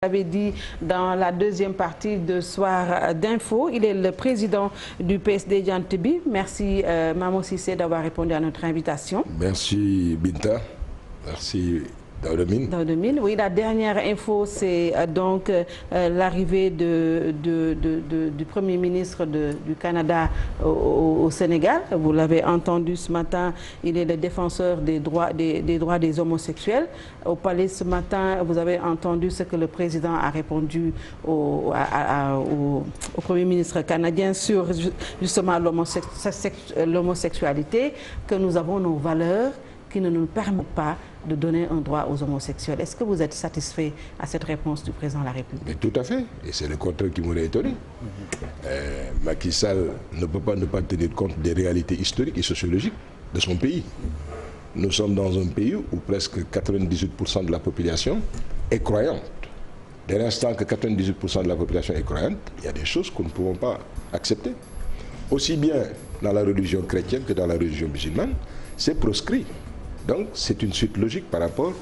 Avait dit dans la deuxième partie de Soir d'Info. Il est le président du PSD Djantibi. Merci Mamo Cissé d'avoir répondu à notre invitation. Merci Binta. Merci Daoudamine. Daoudamine. Oui, la dernière info, c'est donc l'arrivée du Premier ministre du Canada au Sénégal. Vous l'avez entendu ce matin, il est le défenseur des droits des homosexuels. Au palais ce matin, vous avez entendu ce que le président a répondu au Premier ministre canadien sur justement l'homosexualité, que nous avons nos valeurs qui ne nous permettent pas de donner un droit aux homosexuels. Est-ce que vous êtes satisfait à cette réponse du président de la République? Mais tout à fait. Et c'est le contraire qui m'aurait étonné. Macky Sall ne peut pas ne pas tenir compte des réalités historiques et sociologiques de son pays. Nous sommes dans un pays où presque 98% de la population est croyante. Dès l'instant que 98% de la population est croyante, il y a des choses que nous ne pouvons pas accepter. Aussi bien dans la religion chrétienne que dans la religion musulmane, c'est proscrit. Donc, c'est une suite logique par rapport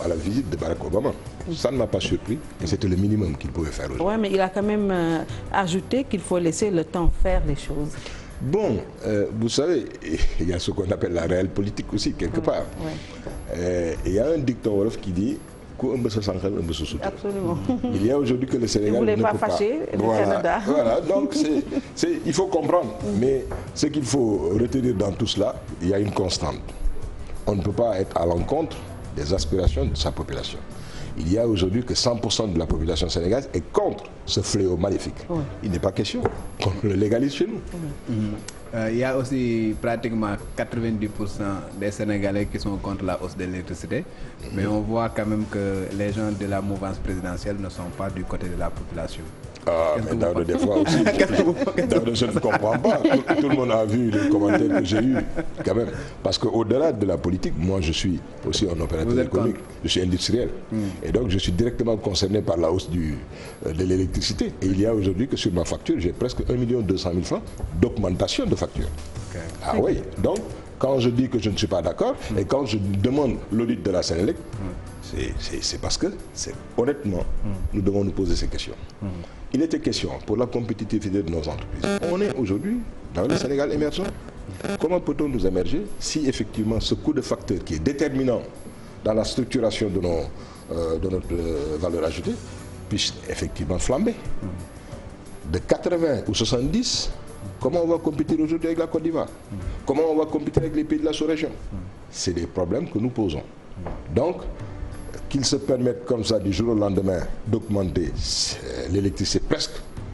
à la visite de Barack Obama. Ça ne m'a pas surpris et c'était le minimum qu'il pouvait faire aujourd'hui. Oui, mais il a quand même ajouté qu'il faut laisser le temps faire les choses. Bon, vous savez, il y a ce qu'on appelle la réelle politique aussi, quelque part. Il y a un dicton wolof qui dit absolument. Il y a aujourd'hui que le Sénégal ne peut pas fâcher le Canada. Voilà, donc il faut comprendre. Mais ce qu'il faut retenir dans tout cela, il y a une constante. On ne peut pas être à l'encontre des aspirations de sa population. Il y a aujourd'hui que 100% de la population sénégalaise est contre ce fléau maléfique. Oui. Il n'est pas question qu'on le légalise chez nous. Il y a aussi pratiquement 90% des Sénégalais qui sont contre la hausse de l'électricité. Mais on voit quand même que les gens de la mouvance présidentielle ne sont pas du côté de la population. Ah, mais dans des fois aussi, je ne comprends pas. Tout le monde a vu les commentaires que j'ai eus, quand même. Parce qu'au-delà de la politique, moi je suis aussi un opérateur économique, je suis industriel. Et donc je suis directement concerné par la hausse de l'électricité. Et il y a aujourd'hui que sur ma facture, j'ai presque 1 200 000 francs d'augmentation de facture. Okay. Ah oui, donc quand je dis que je ne suis pas d'accord, et quand je demande l'audit de la Sénélec, c'est parce que, honnêtement, nous devons nous poser ces questions. Il était question pour la compétitivité de nos entreprises. On est aujourd'hui dans le Sénégal émergent. Comment peut-on nous émerger si effectivement ce coût de facteur qui est déterminant dans la structuration de notre valeur ajoutée puisse effectivement flamber? De 80 ou 70, comment on va compétir aujourd'hui avec la Côte d'Ivoire? Comment on va compétir avec les pays de la sous-région? C'est des problèmes que nous posons. Donc, qu'ils se permettent comme ça du jour au lendemain d'augmenter l'électricité presque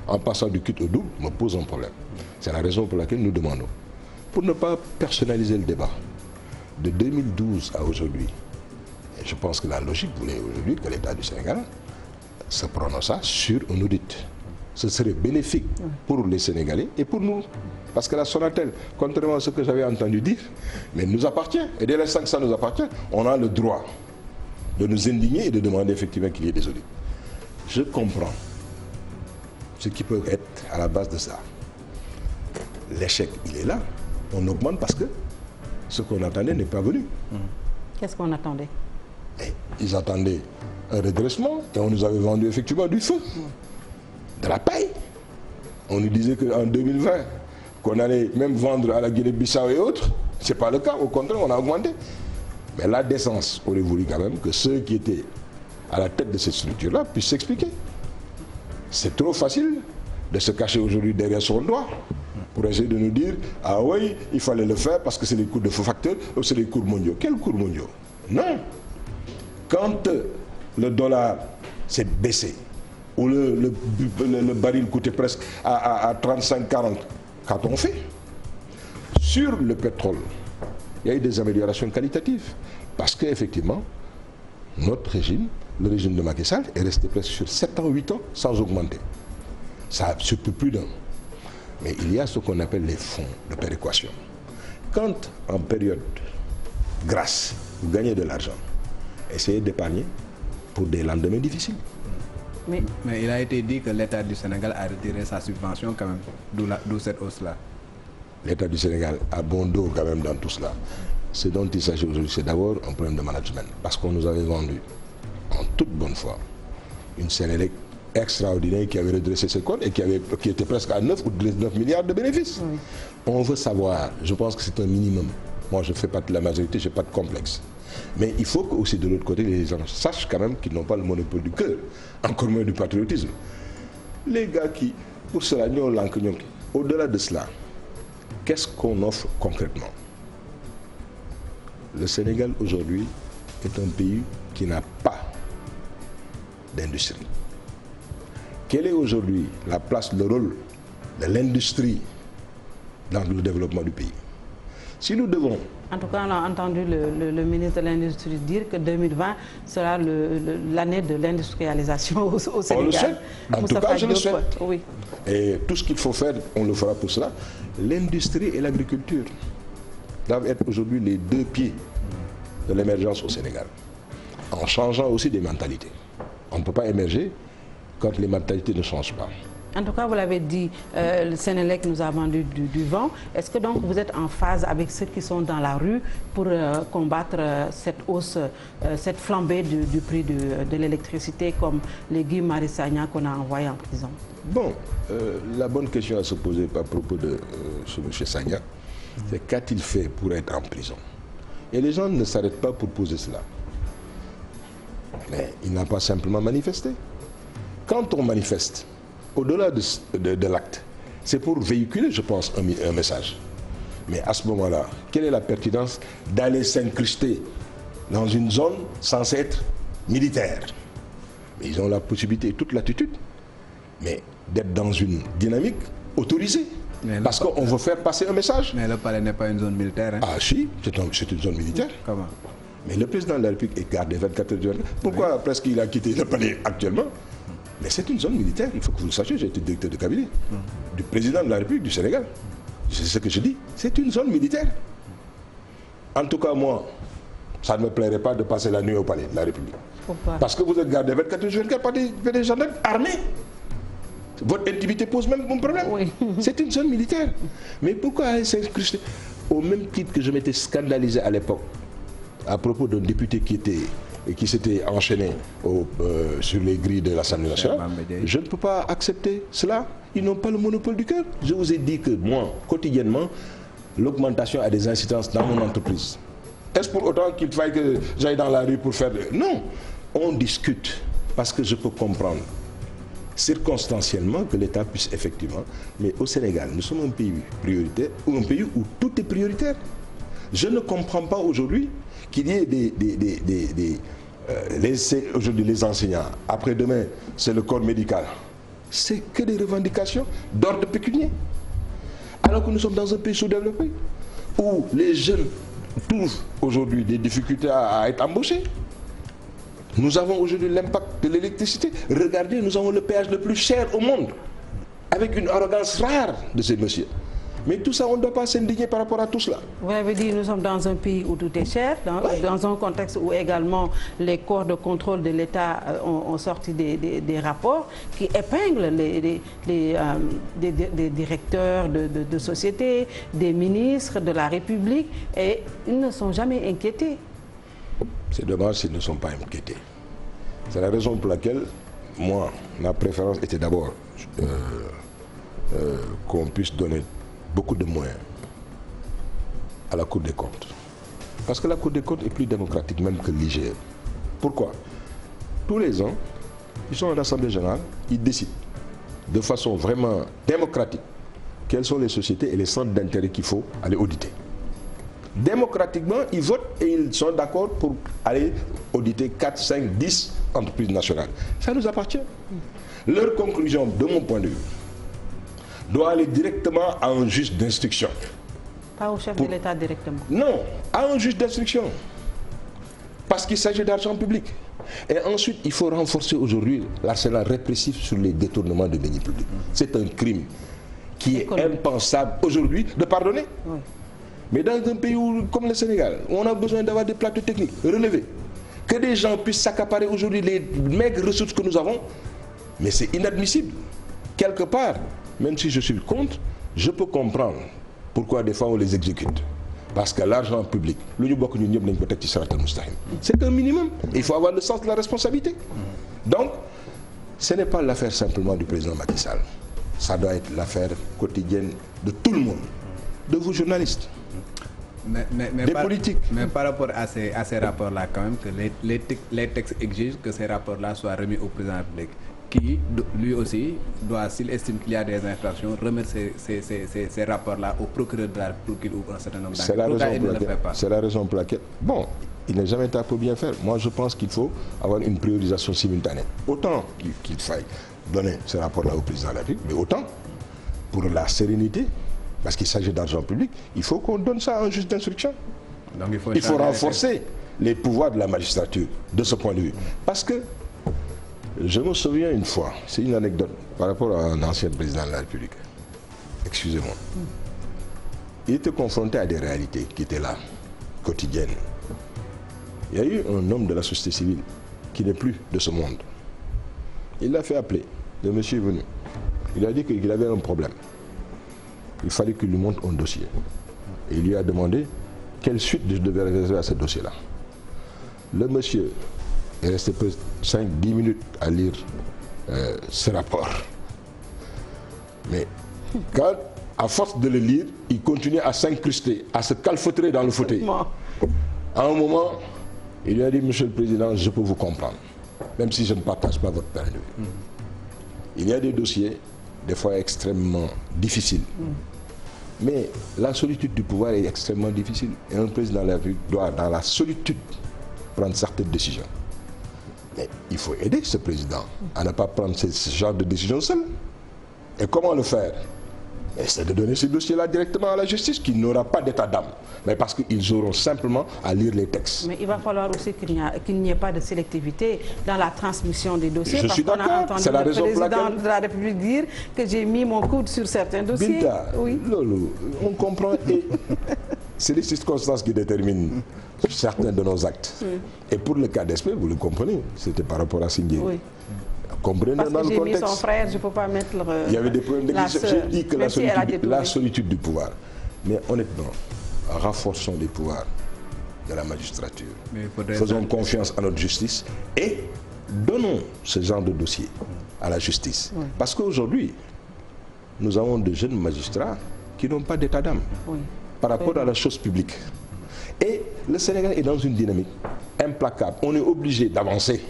en passant du kit au double me pose un problème. C'est la raison pour laquelle nous demandons, pour ne pas personnaliser le débat, de 2012 à aujourd'hui, et je pense que la logique voulait aujourd'hui que l'État du Sénégal se prononçât sur un audit. Ce serait bénéfique pour les Sénégalais et pour nous. Parce que la Sonatel, contrairement à ce que j'avais entendu dire, mais nous appartient. Et dès l'instant que ça nous appartient, on a le droit de nous indigner et de demander effectivement qu'il y ait des audits. Je comprends ce qui peut être à la base de ça. L'échec, il est là. On augmente parce que ce qu'on attendait n'est pas venu. Qu'est-ce qu'on attendait? Ils attendaient un redressement et on nous avait vendu effectivement du feu, de la paille. On nous disait qu'en 2020, qu'on allait même vendre à la Guinée-Bissau et autres. Ce n'est pas le cas, au contraire, on a augmenté. Mais la décence aurait voulu quand même que ceux qui étaient à la tête de cette structure-là puissent s'expliquer. C'est trop facile de se cacher aujourd'hui derrière son doigt pour essayer de nous dire « Ah oui, il fallait le faire parce que c'est les cours de faux facteurs ou c'est les cours mondiaux. » Quels cours mondiaux? Non. Quand le dollar s'est baissé, où le baril coûtait presque à 35-40, qu'a-t-on fait? Sur le pétrole, il y a eu des améliorations qualitatives. Parce qu'effectivement, notre régime, le régime de Macky Sall, est resté presque sur 7 ans, 8 ans sans augmenter. Ça a surtout plus d'un. Mais il y a ce qu'on appelle les fonds de péréquation. Quand en période grasse, vous gagnez de l'argent, essayez d'épargner pour des lendemains difficiles. Mais il a été dit que l'État du Sénégal a retiré sa subvention quand même, d'où cette hausse-là. L'État du Sénégal a bon dos quand même dans tout cela. Ce dont il s'agit aujourd'hui, c'est d'abord un problème de management. Parce qu'on nous avait vendu, en toute bonne foi, une Sénélec extraordinaire qui avait redressé ses comptes et qui était presque à 9 ou 19 milliards de bénéfices. Oui. On veut savoir, je pense que c'est un minimum. Moi, je ne fais pas de la majorité, je n'ai pas de complexe. Mais il faut que aussi de l'autre côté, les gens sachent quand même qu'ils n'ont pas le monopole du cœur, encore moins du patriotisme. Les gars qui, pour cela, au-delà de cela, qu'est-ce qu'on offre concrètement? Le Sénégal aujourd'hui est un pays qui n'a pas d'industrie. Quelle est aujourd'hui la place, le rôle de l'industrie dans le développement du pays? Si nous devons... En tout cas, on a entendu le ministre de l'Industrie dire que 2020 sera l'année de l'industrialisation au Sénégal. On le souhaite. En tout cas, je le souhaite. Oui. Et tout ce qu'il faut faire, on le fera pour cela. L'industrie et l'agriculture doivent être aujourd'hui les deux pieds de l'émergence au Sénégal. En changeant aussi des mentalités. On ne peut pas émerger quand les mentalités ne changent pas. En tout cas, vous l'avez dit, le Sénélec nous a vendu du vent. Est-ce que donc vous êtes en phase avec ceux qui sont dans la rue pour combattre cette hausse, cette flambée du prix de l'électricité, comme les Guy Marius Sagna qu'on a envoyés en prison? Bon, la bonne question à se poser à propos de ce M. Sagna, c'est qu'a-t-il fait pour être en prison? Et les gens ne s'arrêtent pas pour poser cela. Mais il n'a pas simplement manifesté. Quand on manifeste, au-delà de l'acte, c'est pour véhiculer, je pense, un message. Mais à ce moment-là, quelle est la pertinence d'aller s'incruster dans une zone censée être militaire? Ils ont la possibilité, toute l'attitude, mais d'être dans une dynamique autorisée. Parce qu'on veut faire passer un message. Mais le palais n'est pas une zone militaire. Hein? Ah si, c'est une zone militaire. Comment? Mais le président de la République est gardé 24 heures du jour. Pourquoi presque il a quitté le palais actuellement? Mais c'est une zone militaire, il faut que vous le sachiez, j'ai été directeur de cabinet du président de la République du Sénégal. C'est ce que je dis, c'est une zone militaire. En tout cas, moi, ça ne me plairait pas de passer la nuit au palais de la République. Pourquoi? Parce que vous êtes gardé 24 heures sur 24 par des gendarmes armés. Votre intimité pose même un problème. Oui. C'est une zone militaire. Mais pourquoi aller s'incruster? Au même titre que je m'étais scandalisé à l'époque à propos d'un député qui s'était enchaîné sur les grilles de l'Assemblée nationale, je ne peux pas accepter cela. Ils n'ont pas le monopole du cœur. Je vous ai dit que moi, quotidiennement, l'augmentation a des incidences dans mon entreprise. Est-ce pour autant qu'il faille que j'aille dans la rue pour faire... Non, on discute parce que je peux comprendre circonstanciellement que l'État puisse effectivement... Mais au Sénégal, nous sommes un pays prioritaire, ou un pays où tout est prioritaire. Je ne comprends pas aujourd'hui qu'il y ait aujourd'hui les enseignants, après-demain c'est le corps médical. C'est que des revendications d'ordre pécuniaire. Alors que nous sommes dans un pays sous-développé, où les jeunes trouvent aujourd'hui des difficultés à être embauchés. Nous avons aujourd'hui l'impact de l'électricité. Regardez, nous avons le péage le plus cher au monde, avec une arrogance rare de ces messieurs. Mais tout ça, on ne doit pas s'indigner par rapport à tout cela. Vous l'avez dit, nous sommes dans un pays où tout est cher, dans un contexte où également les corps de contrôle de l'État ont sorti des rapports qui épinglent des directeurs de sociétés, des ministres de la République, et ils ne sont jamais inquiétés. C'est dommage s'ils ne sont pas inquiétés. C'est la raison pour laquelle, moi, ma préférence était d'abord qu'on puisse donner beaucoup de moyens à la Cour des comptes. Parce que la Cour des comptes est plus démocratique même que l'IGE. Pourquoi? Tous les ans, ils sont en Assemblée générale, ils décident de façon vraiment démocratique quelles sont les sociétés et les centres d'intérêt qu'il faut aller auditer. Démocratiquement, ils votent et ils sont d'accord pour aller auditer 4, 5, 10 entreprises nationales. Ça nous appartient. Leur conclusion, de mon point de vue, doit aller directement à un juge d'instruction. Pas au chef de l'État directement? Non, à un juge d'instruction. Parce qu'il s'agit d'argent public. Et ensuite, il faut renforcer aujourd'hui l'arsenal répressif sur les détournements de deniers publics. C'est un crime qui est impensable aujourd'hui de pardonner. Oui. Mais dans un pays comme le Sénégal, où on a besoin d'avoir des plateaux techniques relevés, que des gens puissent s'accaparer aujourd'hui les maigres ressources que nous avons, mais c'est inadmissible. Quelque part, même si je suis contre, je peux comprendre pourquoi des fois on les exécute. Parce que l'argent public, c'est un minimum. Il faut avoir le sens de la responsabilité. Donc, ce n'est pas l'affaire simplement du président Macky Sall. Ça doit être l'affaire quotidienne de tout le monde, de vous journalistes, des politiques. Mais par rapport à ces rapports-là, quand même, que les textes exigent que ces rapports-là soient remis au président de la République, qui, lui aussi, doit, s'il estime qu'il y a des infractions, remettre ces rapports-là au procureur de la République pour qu'il ouvre un certain nombre d'enquêtes. C'est la raison pour laquelle... Bon, il n'est jamais tard pour bien faire. Moi, je pense qu'il faut avoir une priorisation simultanée. Autant qu'il faille donner ce rapport-là au président de la République, mais autant, pour la sérénité, parce qu'il s'agit d'argent public, il faut qu'on donne ça à un juge d'instruction. Il faut renforcer les pouvoirs de la magistrature de ce point de vue. Parce que, je me souviens une fois, c'est une anecdote par rapport à un ancien président de la République. Excusez-moi. Il était confronté à des réalités qui étaient là, quotidiennes. Il y a eu un homme de la société civile qui n'est plus de ce monde. Il l'a fait appeler. Le monsieur est venu. Il a dit qu'il avait un problème. Il fallait qu'il lui montre un dossier. Et il lui a demandé quelle suite je devais réserver à ce dossier-là. Le monsieur est resté 5-10 minutes à lire ce rapport. Mais quand, à force de le lire, il continuait à s'incruster, à se calfeutrer dans le fauteuil. À un moment, il lui a dit, Monsieur le Président, je peux vous comprendre, même si je ne partage pas votre point de vue. Il y a des dossiers, des fois extrêmement difficiles. Mais la solitude du pouvoir est extrêmement difficile. Et un président de la République doit, dans la solitude, prendre certaines décisions. Mais il faut aider ce président à ne pas prendre ce genre de décision seul. Et comment le faire? C'est de donner ce dossier-là directement à la justice, qui n'aura pas d'état d'âme, mais parce qu'ils auront simplement à lire les textes. Mais il va falloir aussi qu'il n'y ait pas de sélectivité dans la transmission des dossiers. Je suis d'accord. C'est la raison pour laquelle... le président de la République dire que j'ai mis mon coude sur certains dossiers. Binta, oui. Lolo, on comprend. Et c'est les circonstances qui déterminent certains de nos actes. Et pour le cas d'espèce, vous le comprenez, c'était par rapport à Sindié. Oui. Comprenez parce dans que le contexte. Mis son frère, je ne peux pas mettre il y avait des problèmes de j'ai dit que la solitude du pouvoir. Mais honnêtement, renforçons les pouvoirs de la magistrature. Faisons confiance à notre justice et donnons ce genre de dossier à la justice. Oui. Parce qu'aujourd'hui, nous avons de jeunes magistrats qui n'ont pas d'état d'âme par rapport à la chose publique. Et le Sénégal est dans une dynamique implacable. On est obligé d'avancer.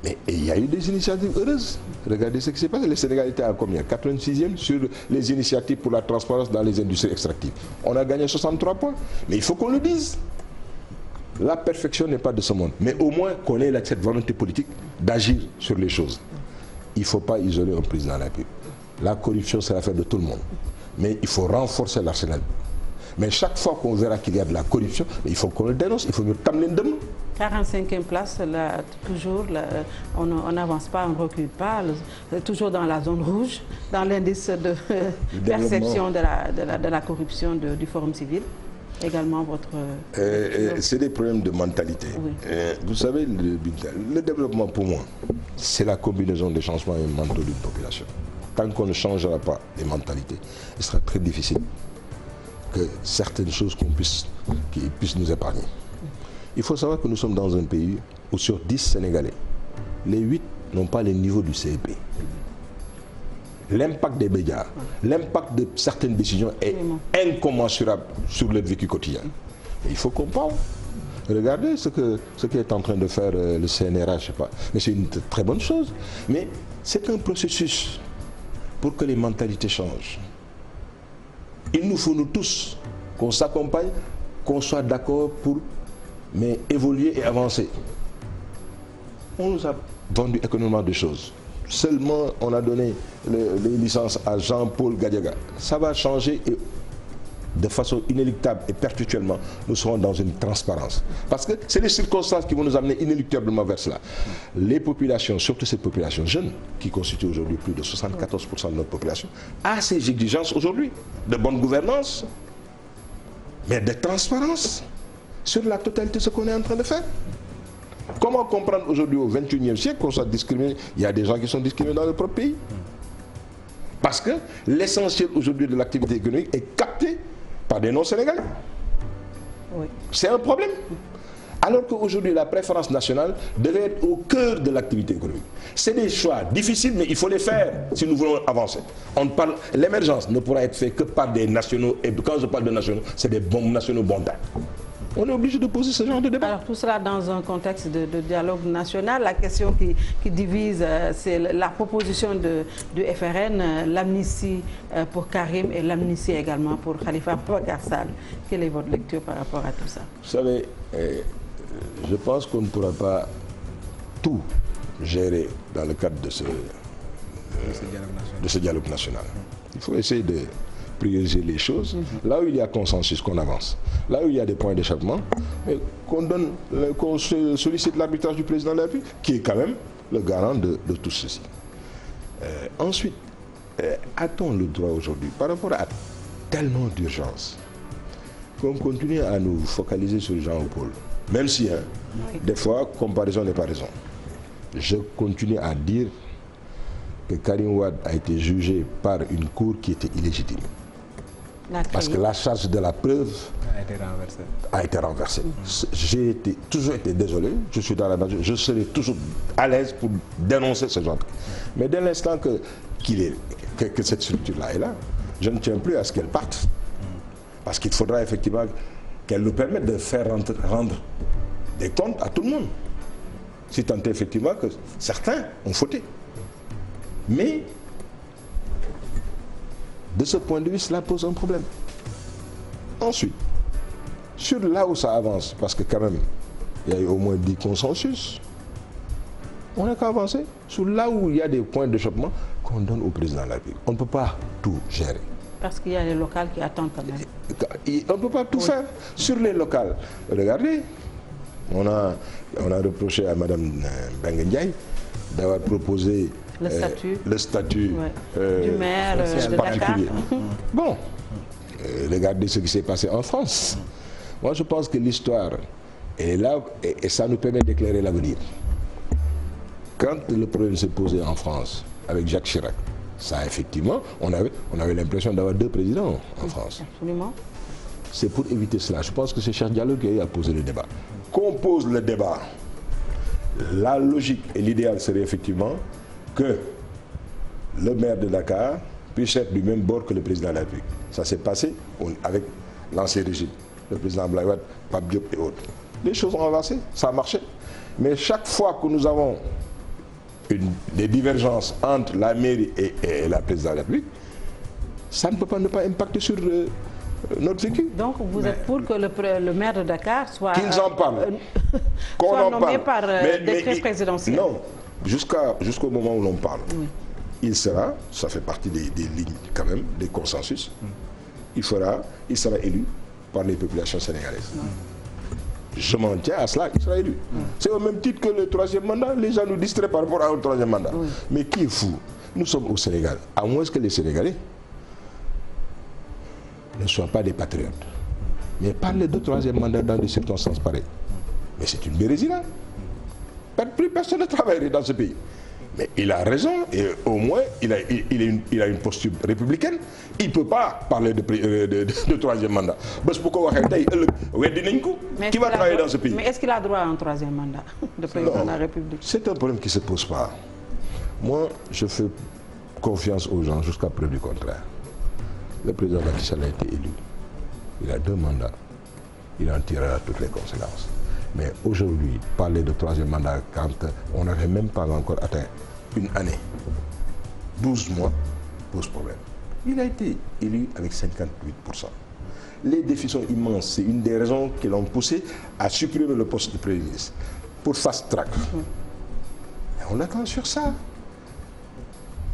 Et il y a eu des initiatives heureuses. Regardez ce qui s'est passé. Le Sénégal était à combien? 86e sur les initiatives pour la transparence dans les industries extractives. On a gagné 63 points. Mais il faut qu'on le dise. La perfection n'est pas de ce monde. Mais au moins qu'on ait cette volonté politique d'agir sur les choses. Il ne faut pas isoler un président de la République. La corruption, c'est l'affaire de tout le monde. Mais il faut renforcer l'arsenal. Mais chaque fois qu'on verra qu'il y a de la corruption, il faut qu'on le dénonce, il faut nous tamener demain. 45e place, là, toujours, là, on n'avance pas, on ne recule pas, toujours dans la zone rouge, dans l'indice de perception de la corruption du Forum civil. Également votre... c'est des problèmes de mentalité. Oui. Vous savez, le développement pour moi, c'est la combinaison des changements mentaux d'une population. Tant qu'on ne changera pas les mentalités, il sera très difficile que certaines choses qui puissent nous épargner. Il faut savoir que nous sommes dans un pays où sur 10 Sénégalais, les 8 n'ont pas le niveau du CEP. L'impact des médias, l'impact de certaines décisions est incommensurable sur le vécu quotidien. Et il faut comprendre. Regardez ce qu'est en train de faire le CNRH, je sais pas. Mais c'est une très bonne chose. Mais c'est un processus pour que les mentalités changent. Il nous faut, nous tous, qu'on s'accompagne, qu'on soit d'accord pour évoluer et avancer. On nous a vendu économiquement des choses. Seulement, on a donné les licences à Jean-Paul Gadiaga. Ça va changer et de façon inéluctable et perpétuellement, nous serons dans une transparence. Parce que c'est les circonstances qui vont nous amener inéluctablement vers cela. Les populations, surtout ces populations jeunes, qui constituent aujourd'hui plus de 74% de notre population, a ces exigences aujourd'hui de bonne gouvernance, mais de transparence sur la totalité de ce qu'on est en train de faire. Comment comprendre aujourd'hui au XXIe siècle qu'on soit discriminé? Il y a des gens qui sont discriminés dans leur propre pays. Parce que l'essentiel aujourd'hui de l'activité économique est capté par des non-sénégalais. Oui. C'est un problème. Alors qu'aujourd'hui, la préférence nationale devait être au cœur de l'activité économique. C'est des choix difficiles, mais il faut les faire si nous voulons avancer. L'émergence ne pourra être faite que par des nationaux, et quand je parle de nationaux, c'est des bons nationaux bons temps. On est obligé de poser ce genre de débat. Alors tout cela dans un contexte de dialogue national. La question qui divise, c'est la proposition du FRN, l'amnistie pour Karim et l'amnistie également pour Khalifa Ababacar Sall. Quelle est votre lecture par rapport à tout ça? Vous savez, je pense qu'on ne pourra pas tout gérer dans le cadre de ce dialogue national. Il faut essayer de prioriser les choses. Là où il y a consensus, qu'on avance. Là où il y a des points d'échappement, qu'on sollicite l'arbitrage du président de la République, qui est quand même le garant de tout ceci. Ensuite, a-t-on le droit aujourd'hui, par rapport à tellement d'urgence, qu'on continue à nous focaliser sur Jean-Paul, même si, des fois, comparaison n'est pas raison. Je continue à dire que Karim Wade a été jugé par une cour qui était illégitime. Parce que la charge de la preuve a été renversée. J'ai toujours été désolé, je suis dans la nature, je serai toujours à l'aise pour dénoncer ce genre de... Mais dès l'instant que cette structure-là est là, je ne tiens plus à ce qu'elle parte. Parce qu'il faudra effectivement qu'elle nous permette de faire rendre des comptes à tout le monde. Si tant est effectivement que certains ont fauté. Mais, de ce point de vue, cela pose un problème. Ensuite, sur là où ça avance, parce que quand même, il y a eu au moins 10 consensus, on n'a qu'à avancer. Sur là où il y a des points d'échappement, qu'on donne au président de la République. On ne peut pas tout gérer. Parce qu'il y a les locales qui attendent quand même. On ne peut pas tout faire. Sur les locales, regardez, on a reproché à Mme Mbengue Ndiaye d'avoir proposé le statut du maire de Dakar. Bon, regardez ce qui s'est passé en France. Moi, je pense que l'histoire est là et ça nous permet d'éclairer l'avenir. Quand le problème s'est posé en France avec Jacques Chirac, ça effectivement, on avait l'impression d'avoir 2 présidents en France. Absolument. C'est pour éviter cela. Je pense que c'est Cheikh Diallo qui a posé le débat. Qu'on pose le débat, la logique et l'idéal serait effectivement que le maire de Dakar puisse être du même bord que le président de la République. Ça s'est passé avec l'ancien régime, le président Abdoulaye Wade, Pape Diop et autres. Les choses ont avancé, ça a marché. Mais chaque fois que nous avons des divergences entre la mairie et la présidence de la République, ça ne peut pas ne pas impacter sur notre vécu. Donc vous êtes pour que le maire de Dakar soit, qu'ils en parlent, soit nommé par décret présidentiel? Non, jusqu'au moment où l'on parle. Oui. Il sera, ça fait partie des lignes quand même, des consensus, il sera élu par les populations sénégalaises. Je m'en tiens à cela, il sera élu. C'est au même titre que le 3e mandat, les gens nous distraient par rapport au 3e mandat. Mais qui est fou? Nous sommes au Sénégal, à moins que les Sénégalais ne soient pas des patriotes. Mais parler de 3e mandat dans des circonstances pareilles, mais c'est une bérésie là. Plus personne ne travaillerait dans ce pays. Mais il a raison et au moins il a une posture républicaine. Il ne peut pas parler de 3e mandat. Qui va travailler dans ce pays? Mais est-ce qu'il a droit à un 3e mandat de président de la République? C'est un problème qui ne se pose pas. Moi, je fais confiance aux gens jusqu'à preuve du contraire. Le président Macky Sall a été élu. Il a 2 mandats. Il en tirera toutes les conséquences. Mais aujourd'hui, parler de 3e mandat quand on n'avait même pas encore atteint une année, 12 mois, pose problème. Il a été élu avec 58%. Les défis sont immenses. C'est une des raisons qui l'ont poussé à supprimer le poste de Premier ministre pour fast track. Et on attend sur ça,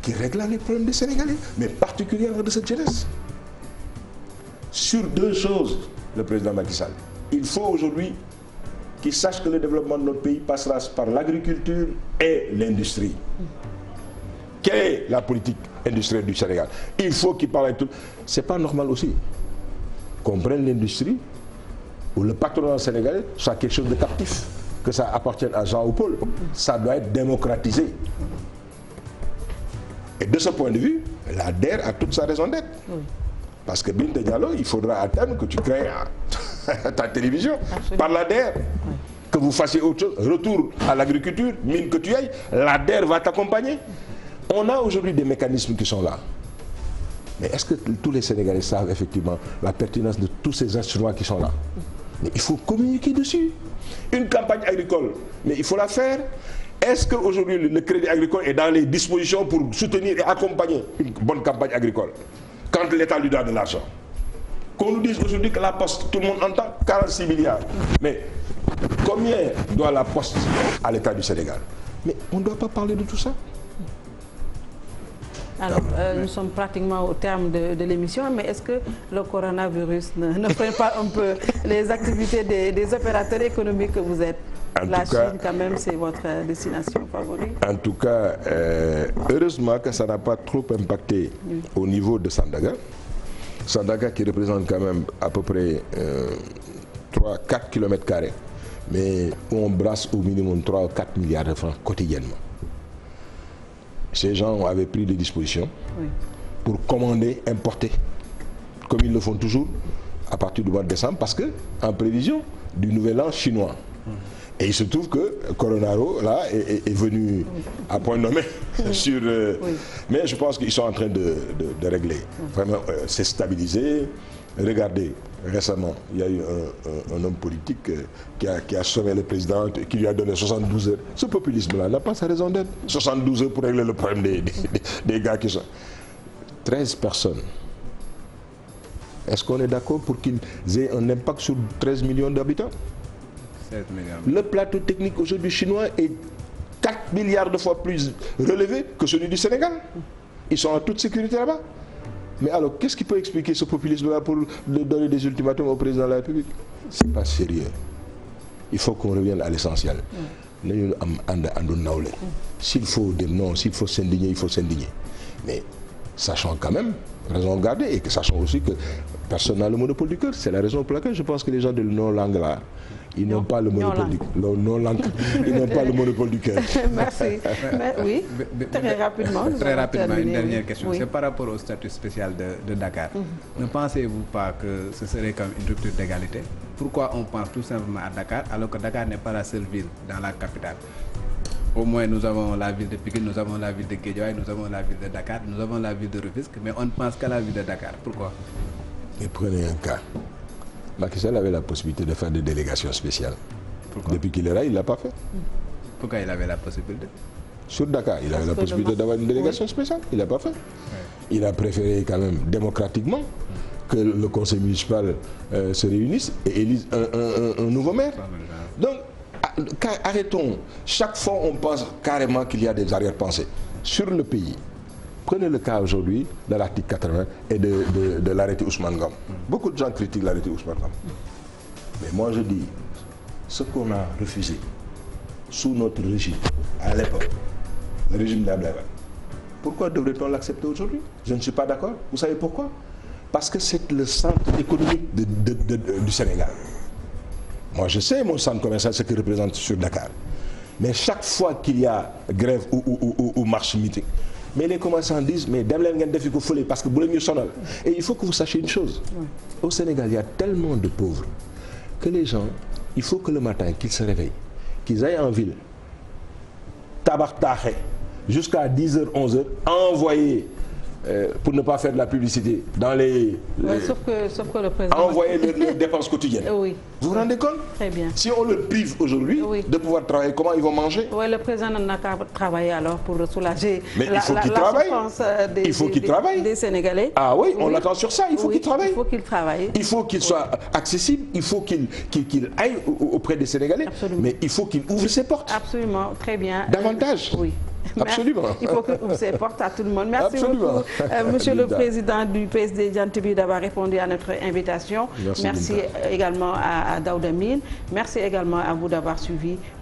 qui régla les problèmes des Sénégalais, mais particulièrement de cette jeunesse. Sur 2 choses, le président Macky Sall. Il faut aujourd'hui qu'il sache que le développement de notre pays passera par l'agriculture et l'industrie. Quelle est la politique industrielle du Sénégal? Il faut qu'il parle avec tout. Ce n'est pas normal aussi qu'on prenne l'industrie ou le patronat sénégalais soit quelque chose de captif, que ça appartienne à Jean ou Paul. Ça doit être démocratisé. Et de ce point de vue, la DER a toute sa raison d'être. Parce que Binta Diallo, il faudra à terme que tu crées ta télévision. Absolument. Par la DER. vous fassiez autre chose, retour à l'agriculture, mine que tu ailles, l'ADER va t'accompagner. On a aujourd'hui des mécanismes qui sont là. Mais est-ce que tous les Sénégalais savent effectivement la pertinence de tous ces instruments qui sont là? Mais il faut communiquer dessus. Une campagne agricole, mais il faut la faire. Est-ce qu'aujourd'hui le crédit agricole est dans les dispositions pour soutenir et accompagner une bonne campagne agricole quand l'État lui donne de l'argent? Qu'on nous dise aujourd'hui que la Poste, tout le monde entend 46 milliards. Mais combien doit la Poste à l'État du Sénégal? Mais on ne doit pas parler de tout ça. Alors, nous sommes pratiquement au terme de l'émission, mais est-ce que le coronavirus ne freine pas un peu les activités des opérateurs économiques que vous êtes? La Chine, quand même, c'est votre destination favorite. En tout cas, heureusement que ça n'a pas trop impacté au niveau de Sandaga. Sandaga qui représente quand même à peu près 3-4 km², mais où on brasse au minimum 3 ou 4 milliards de francs quotidiennement. Ces gens avaient pris des dispositions pour commander, importer, comme ils le font toujours à partir du mois de décembre, parce que en prévision du nouvel an chinois. Et il se trouve que Coronaro là est venu à point nommé sur. Mais je pense qu'ils sont en train de régler. Vraiment, c'est stabilisé. Regardez, récemment, il y a eu un homme politique qui a sommé le président, qui lui a donné 72 heures. Ce populisme-là n'a pas sa raison d'être. 72 heures pour régler le problème des gars qui sont. 13 personnes. Est-ce qu'on est d'accord pour qu'ils aient un impact sur 13 millions d'habitants? 16 milliards. Le plateau technique aujourd'hui chinois est 4 milliards de fois plus relevé que celui du Sénégal. Ils sont en toute sécurité là-bas. Mais alors, qu'est-ce qui peut expliquer ce populisme-là pour donner des ultimatums au président de la République? C'est pas sérieux. Il faut qu'on revienne à l'essentiel. S'il faut dire non, s'il faut s'indigner, il faut s'indigner. Mais sachant quand même, raison garder, et sachant aussi que personne n'a le monopole du cœur. C'est la raison pour laquelle je pense que les gens de non-langue là, ils n'ont pas le monopole du cœur. Ils n'ont pas le monopole du cœur. Merci. Mais, oui, très rapidement. Très rapidement, une dernière question. C'est par rapport au statut spécial de Dakar. Ne pensez-vous pas que ce serait comme une rupture d'égalité? Pourquoi on pense tout simplement à Dakar alors que Dakar n'est pas la seule ville dans la capitale? Au moins, nous avons la ville de Pikine, nous avons la ville de Guédiawaye, nous avons la ville de Dakar, nous avons la ville de Rufisque, mais on ne pense qu'à la ville de Dakar. Pourquoi? Et prenez un cas. Macky Sall avait la possibilité de faire des délégations spéciales. Pourquoi? Depuis qu'il est là, il ne l'a pas fait. Pourquoi il avait la possibilité? Sur Dakar, il avait la possibilité d'avoir une délégation spéciale. Il ne l'a pas fait. Il a préféré quand même démocratiquement que le conseil municipal se réunisse et élise un nouveau maire. Donc, arrêtons. Chaque fois, on pense carrément qu'il y a des arrière-pensées. Sur le pays, prenez le cas aujourd'hui de l'article 80 et de l'arrêté Ousmane Ngom. Beaucoup de gens critiquent l'arrêté Ousmane Ngom. Mais moi, je dis, ce qu'on a refusé sous notre régime, à l'époque, le régime d'Ablaye, pourquoi devrait-on l'accepter aujourd'hui? Je ne suis pas d'accord. Vous savez pourquoi? Parce que c'est le centre économique du Sénégal. Moi, je sais, mon centre commercial, ce qu'il représente sur Dakar. Mais chaque fois qu'il y a grève ou marche meeting, mais les commerçants disent, mais parce que vous voulez mieux sonal. Et il faut que vous sachiez une chose. Au Sénégal, il y a tellement de pauvres que les gens, il faut que le matin, qu'ils se réveillent, qu'ils aillent en ville, tabartaché, jusqu'à 10h, 11h, envoyer, pour ne pas faire de la publicité, dans les sauf que le président... envoyer les dépenses quotidiennes. Oui. Vous vous rendez compte? Très bien. Si on le prive aujourd'hui de pouvoir travailler, comment ils vont manger? Oui, le président n'a qu'à travailler alors pour soulager la souffrance des Sénégalais. Ah oui, on l'attend sur ça. Il faut qu'il travaille. Il faut qu'il travaille. Il faut qu'il soit accessible. Il faut qu'il aille auprès des Sénégalais. Absolument. Mais il faut qu'il ouvre ses portes. Absolument. Très bien. Davantage. Oui. Absolument. Il faut qu'il ouvre ses portes à tout le monde. Merci beaucoup, Monsieur le Président du PSD, Djantibi, d'avoir répondu à notre invitation. Merci également à Daouda Mine. Merci également à vous d'avoir suivi.